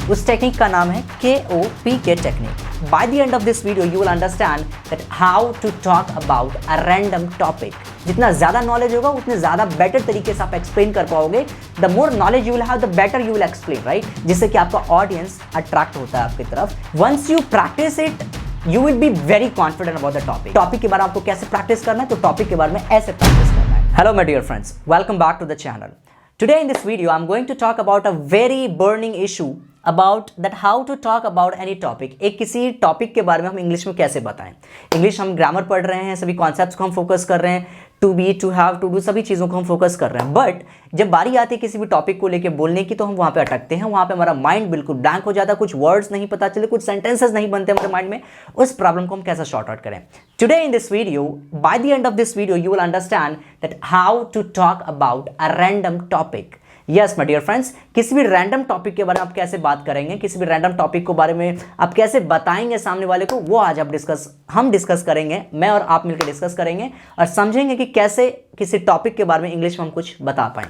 उस टेक्निक का नाम है KOPK technique. By the end of this video you will understand that how to talk about a random topic. जितना ज़्यादा knowledge होगा उतने ज़्यादा बेटर तरीके से आप एक्सप्लेन कर पाओगे। The more knowledge you will have the better you will explain, right, जिससे कि आपका ऑडियंस अट्रैक्ट होता है आपकी तरफ। Once you practise it you will be very confident about the topic. Topic के बारे में आपको कैसे प्रैक्टिस करना है, तो टॉपिक के बारे में ऐसे प्रैक्टिस करना है। Hello my dear friends, welcome back to the channel. Today in this video, I'm going to talk about a very burning issue about that how to talk about any topic। एक किसी topic के बारे में हम English में कैसे बताएं। English हम ग्रामर पढ़ रहे हैं, सभी कॉन्सेप्ट्स को हम फोकस कर रहे हैं, to be, to have, to do, सभी चीज़ों को हम फोकस कर रहे हैं। बट जब बारी आती है किसी भी टॉपिक को लेके बोलने की, तो हम वहाँ पे अटकते हैं, वहाँ पे हमारा माइंड बिल्कुल ब्लैंक हो जाता है, कुछ वर्ड्स नहीं पता चले, कुछ सेंटेंसेस नहीं बनते हमारे माइंड में। उस प्रॉब्लम को हम कैसे शॉर्ट आउट करें। Today in this video, by the end of this video you will understand that how to talk about a random topic. Yes my dear friends, किसी भी रैंडम टॉपिक के बारे में आप कैसे बात करेंगे, किसी भी रैंडम टॉपिक के बारे में आप कैसे बताएंगे सामने वाले को, वो आज हम डिस्कस करेंगे। मैं और आप मिलकर डिस्कस करेंगे और समझेंगे कि कैसे किसी टॉपिक के बारे में इंग्लिश में हम कुछ बता पाएं।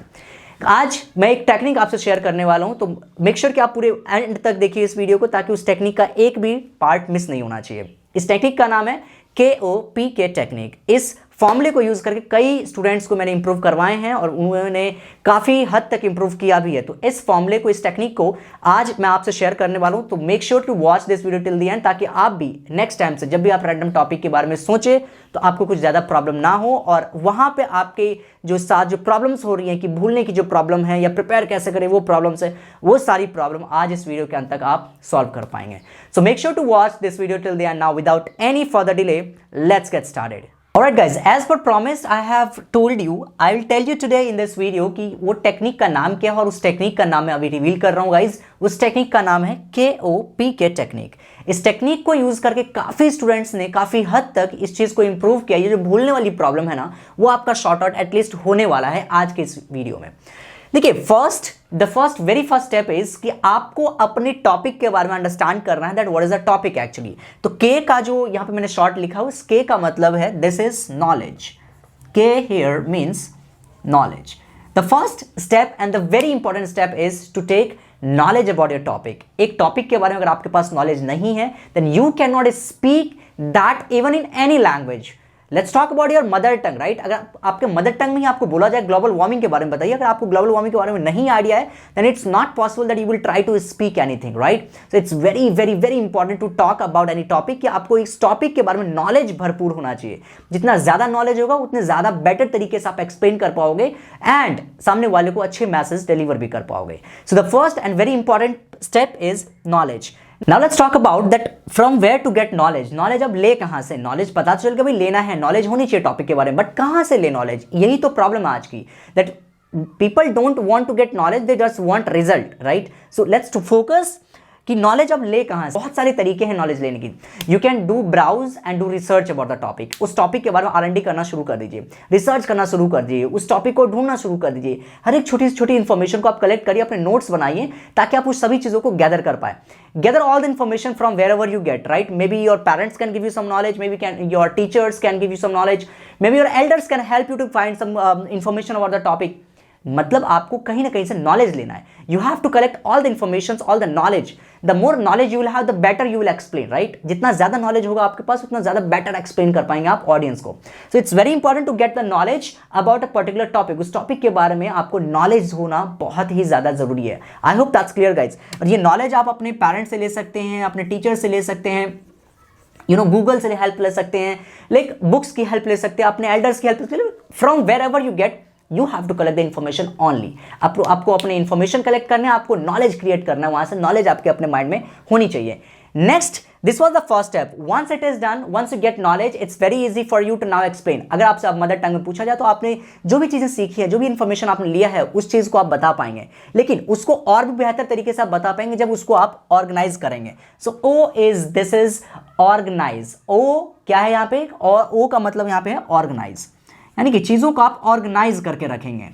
आज मैं एक टेक्निक आपसे शेयर करने वाला हूं, तो मेक श्योर कि आप पूरे एंड तक देखिए इस वीडियो को, ताकि उस टेक्निक का एक भी पार्ट मिस नहीं होना चाहिए। इस टेक्निक का नाम है KOPK टेक्निक। इस फॉर्मूले को यूज करके कई स्टूडेंट्स को मैंने इंप्रूव करवाए हैं और उन्होंने काफ़ी हद तक इंप्रूव किया भी है। तो इस फॉर्मूले को, इस टेक्निक को आज मैं आपसे शेयर करने वाला हूं। तो make sure to watch this video till the end, ताकि आप भी नेक्स्ट टाइम से जब भी आप रैंडम टॉपिक के बारे में सोचें तो आपको कुछ ज़्यादा प्रॉब्लम ना हो, और वहाँ पे आपके जो साथ जो प्रॉब्लम्स हो रही हैं कि भूलने की जो प्रॉब्लम है या प्रिपेयर कैसे करें वो प्रॉब्लम्स है, वो सारी प्रॉब्लम आज इस वीडियो के अंत तक आप सॉल्व कर पाएंगे। So make sure to watch this video till the end. Now without any further delay, let's get started. Alright guys, as per promised, I have told you, I will tell you today in this video कि वो technique का नाम क्या है, और उस technique का नाम मैं अभी रिवील कर रहा हूँ गाइज। उस टेक्निक का नाम है KOPK टेक्निक। इस टेक्निक को यूज करके काफ़ी स्टूडेंट्स ने काफ़ी हद तक इस चीज़ को इंप्रूव किया। ये जो भूलने वाली प्रॉब्लम है ना, वो आपका शॉर्ट आउट एटलीस्ट होने वाला है आज के इस वीडियो में। देखिए, वेरी फर्स्ट स्टेप इज कि आपको अपने टॉपिक के बारे में अंडरस्टैंड करना है, that what is a topic actually. तो के का जो यहां पे मैंने शॉर्ट लिखा है, उस के का मतलब है this is knowledge. K here means knowledge. The first step and the very important step is to take knowledge about your topic. एक टॉपिक के बारे में अगर आपके पास नॉलेज नहीं है, then you can not speak that even in any language. Let's talk about your mother tongue, right. अगर आपके मदर टंग में ही आपको बोला जाए ग्लोबल वार्मिंग के बारे में बताइए, अगर आपको ग्लोबल वार्मिंग के बारे में नहीं आइडिया है, then it's not possible that you will try to speak anything, right. So it's very very very important to talk about any topic, कि आपको इस टॉपिक के बारे में नॉलेज भरपूर होना चाहिए। जितना ज्यादा नॉलेज होगा उतने ज्यादा बेटर तरीके से आप एक्सप्लेन कर पाओगे एंड सामने वाले को अच्छे मैसेज डिलीवर भी कर पाओगे। So the first and very important step is knowledge. Now let's talk about that from where to get knowledge। Knowledge अब ले कहां से? नॉलेज पता चल के भाई लेना है, नॉलेज होनी चाहिए टॉपिक के बारे में, बट कहां से ले नॉलेज? यही तो प्रॉब्लम आज की, that people don't want to get knowledge, they just want result, right. So let's to focus कि नॉलेज अब ले कहां से। बहुत सारे तरीके हैं नॉलेज लेने की। You can do browse and do research about the topic. उस टॉपिक के बारे में R&D करना शुरू कर दीजिए, रिसर्च करना शुरू कर दीजिए, उस टॉपिक को ढूंढना शुरू कर दीजिए। हर एक छोटी छोटी इन्फॉर्मेशन को आप कलेक्ट करिए, अपने नोट्स बनाइए, ताकि आप उस सभी चीजों को गैदर कर पाए। Gather all the information from wherever you get, right? Maybe your parents can give you some knowledge, maybe your teachers can give you some knowledge, maybe your elders can help you to find some information about the topic। मतलब आपको कहीं ना कहीं से knowledge लेना है। You have to collect all the information, all the knowledge. The more knowledge you will have, the better you will explain, right. जितना ज्यादा नॉलेज होगा आपके पास, उतना ज्यादा बेटर एक्सप्लेन कर पाएंगे आप ऑडियंस को। So it's very important to get the knowledge about a particular topic. उस टॉपिक के बारे में आपको नॉलेज होना बहुत ही ज्यादा जरूरी है। I hope that's clear guys. और ये नॉलेज आप अपने पेरेंट्स से ले सकते हैं, अपने टीचर से ले सकते हैं, गूगल से हेल्प ले सकते हैं, लाइक बुक्स की हेल्प ले सकते हैं, अपने एल्डर्स की हेल्प ले सकते हैं। From wherever you get, you have to collect the information only. आपको अपने इन्फॉर्मेशन कलेक्ट करना है, आपको नॉलेज क्रिएट करना है, वहां से नॉलेज आपके अपने माइंड में होनी चाहिए। Next, this was the first step. Once it is done, once you get knowledge, it's very easy for you to now explain. अगर आपसे आप मदर टंग में पूछा जाए, तो आपने जो भी चीजें सीखी है, जो भी इन्फॉर्मेशन आपने लिया है, उस चीज को आप बता पाएंगे, लेकिन उसको और भी बेहतर तरीके से आप बता पाएंगे जब उसको आप ऑर्गेनाइज करेंगे। So O is, this is organize. O क्या है यहाँ पे? और ओ का मतलब यहाँ पे है ऑर्गेनाइज, यानी कि चीजों को आप ऑर्गेनाइज करके रखेंगे।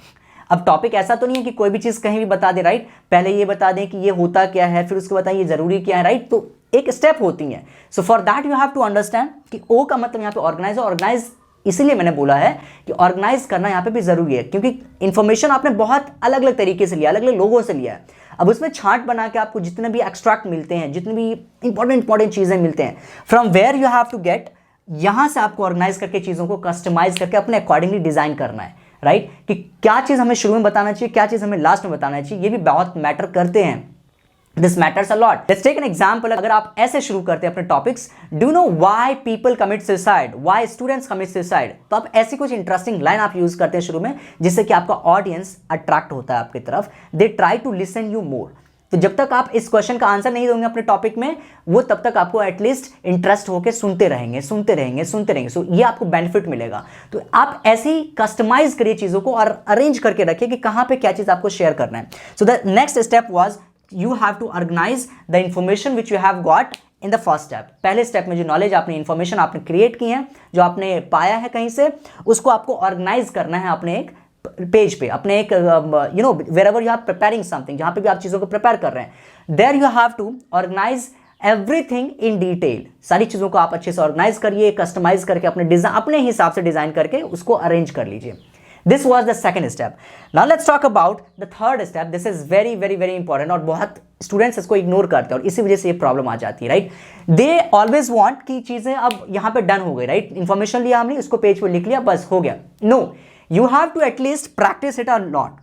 अब टॉपिक ऐसा तो नहीं है कि कोई भी चीज कहीं भी बता दे, राइट। पहले ये बता दें कि ये होता क्या है, फिर उसके बताएं ये जरूरी क्या है, राइट। तो एक स्टेप होती है। So for that you have to understand कि ओ का मतलब यहाँ पे ऑर्गेनाइज है। ऑर्गेनाइज इसीलिए मैंने बोला है कि ऑर्गेनाइज करना यहाँ पे भी जरूरी है, क्योंकि इंफॉर्मेशन आपने बहुत अलग अलग तरीके से लिया, अलग अलग लोगों से लिया है। अब उसमें छांट बना के आपको जितने भी एक्सट्रैक्ट मिलते हैं, जितने भी इंपॉर्टेंट चीज़ें मिलते हैं, from where you have to get, यहां से आपको ऑर्गेनाइज करके चीज़ों को कस्टमाइज करके अपने अकॉर्डिंगली डिज़ाइन करना है, राइट? कि क्या चीज़ हमें शुरू में बताना चाहिए, क्या चीज़ हमें लास्ट में बताना चाहिए, ये भी बहुत मैटर करते हैं। This matters a lot. Let's take an example. अगर आप ऐसे शुरू करते हैं अपने topics, do you know why people commit suicide? Why students commit suicide? तो आप ऐसी कुछ इंटरेस्टिंग लाइन आप यूज करते हैं शुरू में, जिससे कि आपका ऑडियंस अट्रैक्ट होता है आपकी तरफ, they try to listen you more. तो जब तक आप इस क्वेश्चन का आंसर नहीं दोगे अपने टॉपिक में, वो तब तक आपको एटलीस्ट इंटरेस्ट होकर सुनते रहेंगे। सो ये आपको बेनिफिट मिलेगा। तो आप ऐसे ही कस्टमाइज करिए चीज़ों को और अरेंज करके रखिए कि कहाँ पे क्या चीज़ आपको शेयर करना है। So the next step was you have to organize the information which you have got in the first step. पहले स्टेप में जो नॉलेज आपने, इंफॉर्मेशन आपने क्रिएट की है, जो आपने पाया है कहीं से, उसको आपको ऑर्गेनाइज करना है अपने एक पेज पे, अपने एक wherever you are preparing something, जहां पे भी आप चीज़ों को प्रिपेयर कर रहे हैं, there you have to organize everything in detail. सारी चीज़ों को आप अच्छे से ऑर्गेनाइज करिए, कस्टमाइज करके अपने हिसाब से डिज़ाइन करके उसको अरेंज कर लीजिए। This was the second step. Now let's talk about the third step. This is very very very important और बहुत स्टूडेंट्स इसको इग्नोर करते हैं और इसी वजह से ये प्रॉब्लम आ जाती है, राइट? दे ऑलवेज वांट कि चीज़ें अब यहाँ पे डन हो गई, राइट? इन्फॉर्मेशन लिया हमने, इसको पेज पे लिख लिया, बस हो गया। No, you have to at least practise it a lot.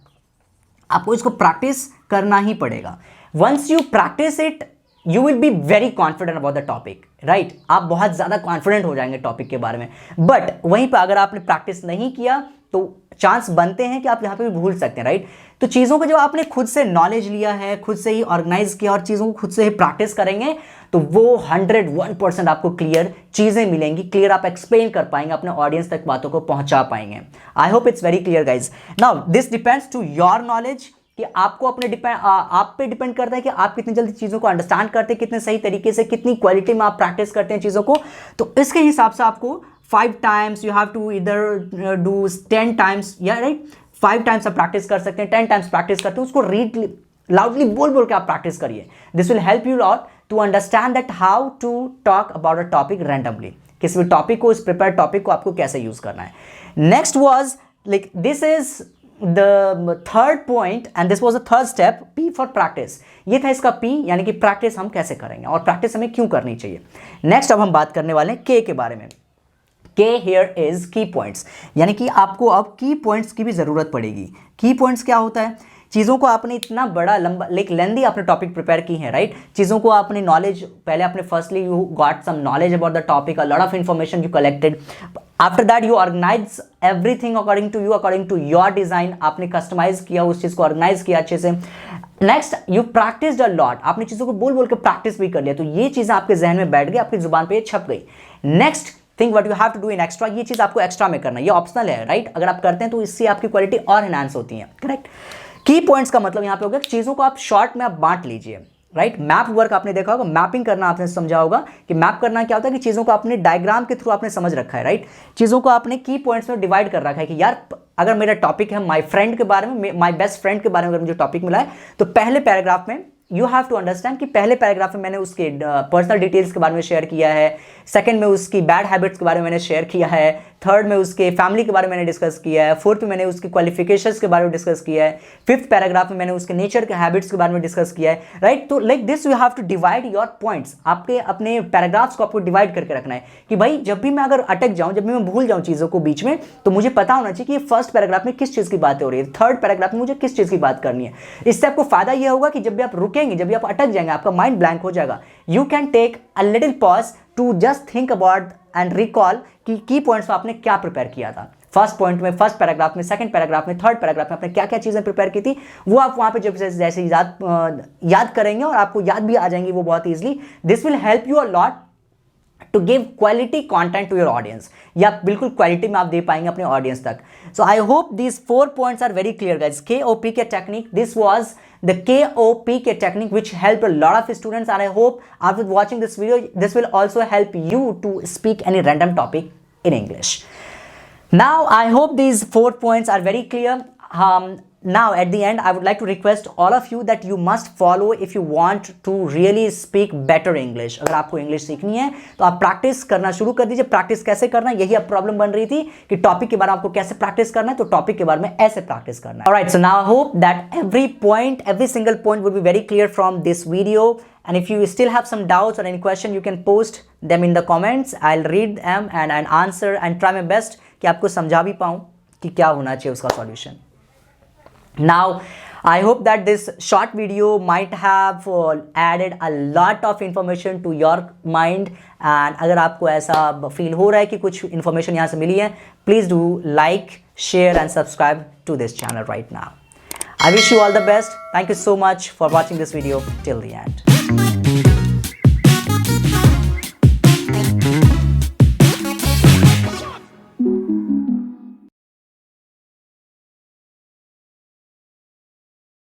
आपको इसको प्रैक्टिस करना ही पड़ेगा। Once you practise it, you will be very confident about the topic, right? आप बहुत ज़्यादा कॉन्फिडेंट हो जाएंगे टॉपिक के बारे में। बट वहीं पर अगर आपने प्रैक्टिस नहीं किया तो चांस बनते हैं कि आप यहाँ पे भी भूल सकते हैं, राइट? तो चीज़ों को जब आपने खुद से नॉलेज लिया है, खुद से ही ऑर्गेनाइज किया और चीज़ों को खुद से ही प्रैक्टिस करेंगे, तो वो 101% आपको क्लियर चीज़ें मिलेंगी, क्लियर आप एक्सप्लेन कर पाएंगे, अपने ऑडियंस तक बातों को पहुँचा पाएंगे। I hope it's very clear guys. Now this depends to your knowledge, कि आपको अपने आप पे डिपेंड करता है कि आप कितनी जल्दी चीज़ों को अंडरस्टैंड करते हैं, कितने सही तरीके से, कितनी क्वालिटी में आप प्रैक्टिस करते हैं चीज़ों को। तो इसके हिसाब से आपको 5 times you have to either do 10 times, yeah right, 5 times आप प्रैक्टिस कर सकते हैं, 10 times प्रैक्टिस करते हैं, उसको रीड लाउडली बोल के आप प्रैक्टिस करिए। This will help you lot to understand that how to talk about a topic randomly. किसी भी टॉपिक को, इस प्रिपेयर टॉपिक को आपको कैसे यूज करना है। Next was like this is the third point and this was the third step, P for practice. ये था इसका P, यानी कि प्रैक्टिस हम कैसे करेंगे और प्रैक्टिस हमें क्यों करनी चाहिए। नेक्स्ट अब हम बात करने वाले हैं K के बारे में। K here is की पॉइंट्स, यानी कि आपको अब की पॉइंट्स की भी ज़रूरत पड़ेगी। की पॉइंट्स क्या होता है? चीज़ों को आपने इतना बड़ा लंबा लेंदी आपने टॉपिक प्रिपेयर की है, राइट? चीज़ों को आपने नॉलेज, पहले आपने firstly you got some knowledge about the topic, a lot of information you collected. After that you organise everything according to your design. आपने कस्टमाइज किया, उस चीज़ को ऑर्गेनाइज किया अच्छे से। Next, you practised a lot, आपने चीज़ों को बोल के प्रैक्टिस भी कर लिया, तो ये चीज़ें आपके जहन में बैठ गई, आपकी जुबान पर छप गई। Next think what you have to do in extra, ये चीज़ आपको एक्स्ट्रा में करना है, ये ऑप्शनल है, राइट? अगर आप करते हैं तो इससे आपकी क्वालिटी और एनहांस होती है, करेक्ट? की पॉइंट्स का मतलब यहाँ पे हो गया चीज़ों को आप शॉर्ट में आप बांट लीजिए, राइट? मैप वर्क आपने देखा होगा, मैपिंग करना आपने समझा होगा कि मैप करना क्या होता है, कि चीज़ों को आपने डायग्राम के थ्रू आपने समझ रखा है, राइट? चीज़ों को आपने की पॉइंट्स में डिवाइड कर रखा है कि यार अगर मेरा टॉपिक है माई फ्रेंड के बारे में, माई बेस्ट फ्रेंड के बारे में अगर मुझे टॉपिक मिला है, तो पहले पैराग्राफ में यू हैव टू अंडरस्टैंड कि पहले पैराग्राफ में मैंने उसके पर्सनल डिटेल्स के बारे में शेयर किया है, सेकंड में उसकी बैड हैबिट्स के बारे में मैंने शेयर किया है, थर्ड में उसके फैमिली के बारे में मैंने डिस्कस किया है, फोर्थ में मैंने उसकी क्वालिफिकेशंस के बारे में डिस्कस किया है, फिफ्थ पैराग्राफ में मैंने उसके नेचर के हैबिट्स के बारे में डिस्कस किया है, राइट? तो like this you have to divide your points. आपके अपने पैराग्राफ्स को आपको डिवाइड करके रखना है कि भाई जब भी मैं अगर अटक जाऊं, जब भी मैं भूल जाऊं चीज़ों को बीच में, तो मुझे पता होना चाहिए कि ये फर्स्ट पैराग्राफ में किस चीज़ की बात हो रही है, थर्ड पैराग्राफ में मुझे किस चीज़ की बात करनी है। इससे आपको फायदा यह होगा कि जब भी आप रुकेंगे, जब भी आप अटक जाएंगे, आपका माइंड ब्लैंक हो जाएगा। You can take a little pause to just think about and recall कि की पॉइंट्स में आपने क्या प्रिपेयर किया था। फर्स्ट पॉइंट में, फर्स्ट पैराग्राफ में, सेकंड पैराग्राफ में, थर्ड पैराग्राफ में आपने क्या क्या चीज़ें प्रिपेयर की थी, वो आप वहाँ पे जब जैसे याद करेंगे और आपको याद भी आ जाएंगी वो बहुत easily. This will help you a lot to give quality content to your audience, या बिल्कुल क्वालिटी में आप दे पाएंगे अपने ऑडियंस तक। So I hope these 4 points are very clear guys. KOPK technique, this was the KOPK technique which helped a lot of students, and I hope after watching this video this will also help you to speak any random topic in English. Now I hope these 4 points are very clear. now at the end I would like to request all of you that you must follow if you want to really speak better English. अगर आपको English सीखनी है तो आप practice करना शुरू कर दीजिए. प्रैक्टिस कैसे करना है, यही अब प्रॉब्लम बन रही थी कि टॉपिक के बारे में आपको कैसे प्रैक्टिस करना है, तो टॉपिक के बारे में ऐसे प्रैक्टिस करना है. Alright, so now I hope that every single point would be very clear from this video. And if you still have some doubts or any question, you can post them in the comments. I'll read them and answer and try my best कि आपको समझा भी पाऊँ कि क्या होना चाहिए उसका solution. Now, I hope that this short video might have added a lot of information to your mind. And अगर आपको ऐसा feel हो रहा है कि कुछ information यहाँ से मिली है, please do like, share and subscribe to this channel right now. I wish you all the best. Thank you so much for watching this video till the end.